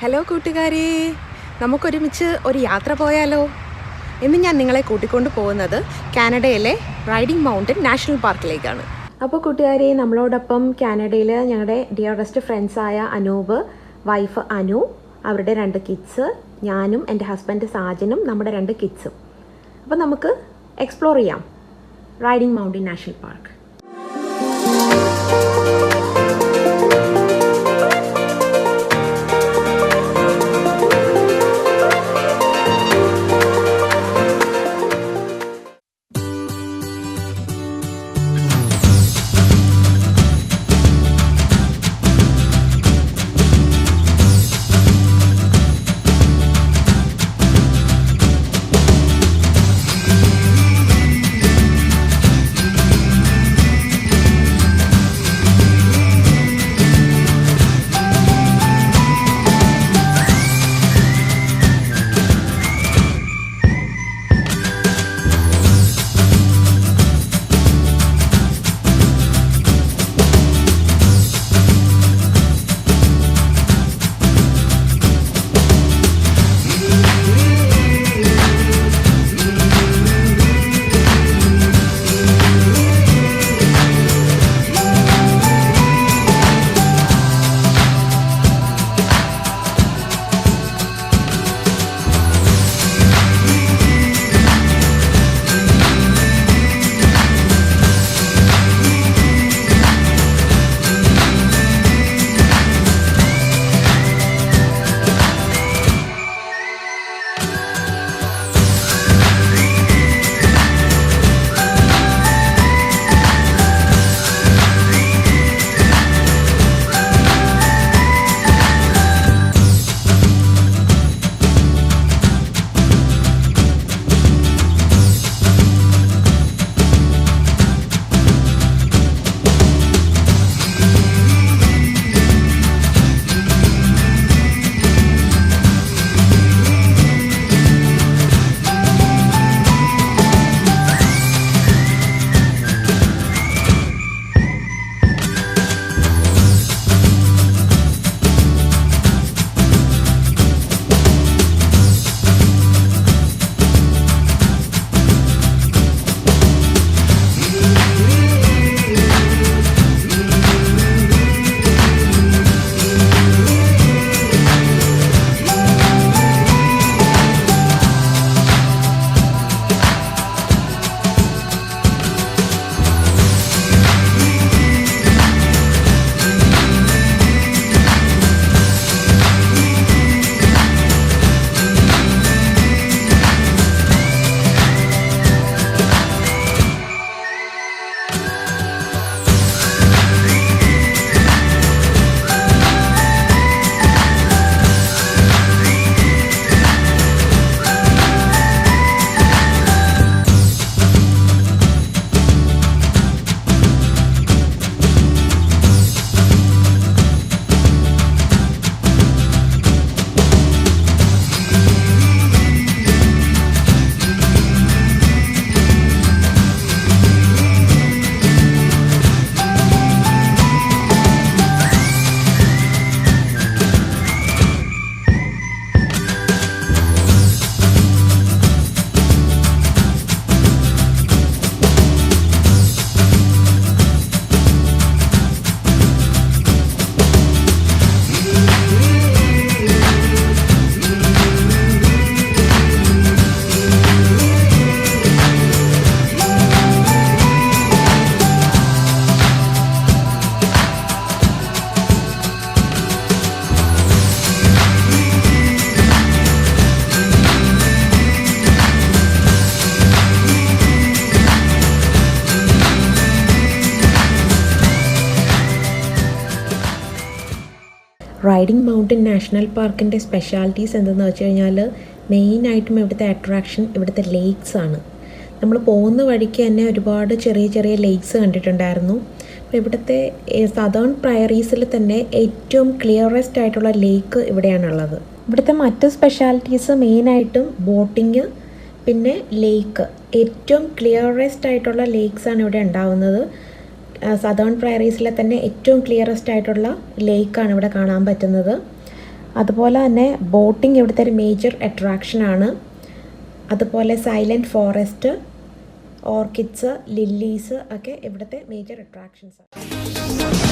Hello കൂട്ടുകാരെ, നമുക്കൊരുമിച്ച് ഒരു യാത്ര പോയാലോ? ഇന്ന് ഞാൻ നിങ്ങളെ കൂട്ടിക്കൊണ്ട് പോകുന്നത് കാനഡയിലെ റൈഡിംഗ് മൗണ്ടൻ നാഷണൽ പാർക്കിലേക്കാണ്. അപ്പോൾ കൂട്ടുകാരെ, നമ്മളോടൊപ്പം കാനഡയിൽ ഞങ്ങളുടെ ഡിയറസ്റ്റ് ഫ്രണ്ട്സായ അനൂപ്, വൈഫ് അനു, അവരുടെ 2 കിഡ്സ്, ഞാനും എൻ്റെ ഹസ്ബൻഡ് സാജനും നമ്മുടെ 2 കിഡ്സും. അപ്പോൾ നമുക്ക് എക്സ്പ്ലോർ ചെയ്യാം Riding Mountain National Park. Riding Mountain National പാർക്കിൻ്റെ സ്പെഷ്യാലിറ്റീസ് എന്തെന്ന് വെച്ച് കഴിഞ്ഞാൽ, മെയിനായിട്ടും ഇവിടുത്തെ അട്രാക്ഷൻ ഇവിടുത്തെ ലേക്സ് ആണ്. നമ്മൾ പോകുന്ന വഴിക്ക് തന്നെ ഒരുപാട് ചെറിയ ചെറിയ ലേക്സ് കണ്ടിട്ടുണ്ടായിരുന്നു. അപ്പോൾ ഇവിടുത്തെ സദേൺ പ്രയറീസിൽ തന്നെ ഏറ്റവും ക്ലിയറസ്റ്റ് ആയിട്ടുള്ള ലേക്ക് ഇവിടെയാണുള്ളത്. ഇവിടുത്തെ മറ്റ് സ്പെഷ്യാലിറ്റീസ് മെയിനായിട്ടും ബോട്ടിങ്, പിന്നെ ലേക്ക്. ഏറ്റവും ക്ലിയറസ്റ്റ് ആയിട്ടുള്ള ലേക്സാണ് ഇവിടെ ഉണ്ടാവുന്നത്. സദേൺ പ്രയറീസിലെ തന്നെ ഏറ്റവും ക്ലിയറസ്റ്റ് ആയിട്ടുള്ള ലേക്കാണ് ഇവിടെ കാണാൻ പറ്റുന്നത്. അതുപോലെ തന്നെ ബോട്ടിംഗ് ഇവിടുത്തെ ഒരു മേജർ അട്രാക്ഷനാണ്. അതുപോലെ സൈലൻറ്റ് ഫോറസ്റ്റ്, ഓർക്കിഡ്സ്, ലില്ലീസ് ഒക്കെ ഇവിടുത്തെ മേജർ അട്രാക്ഷൻസാണ്.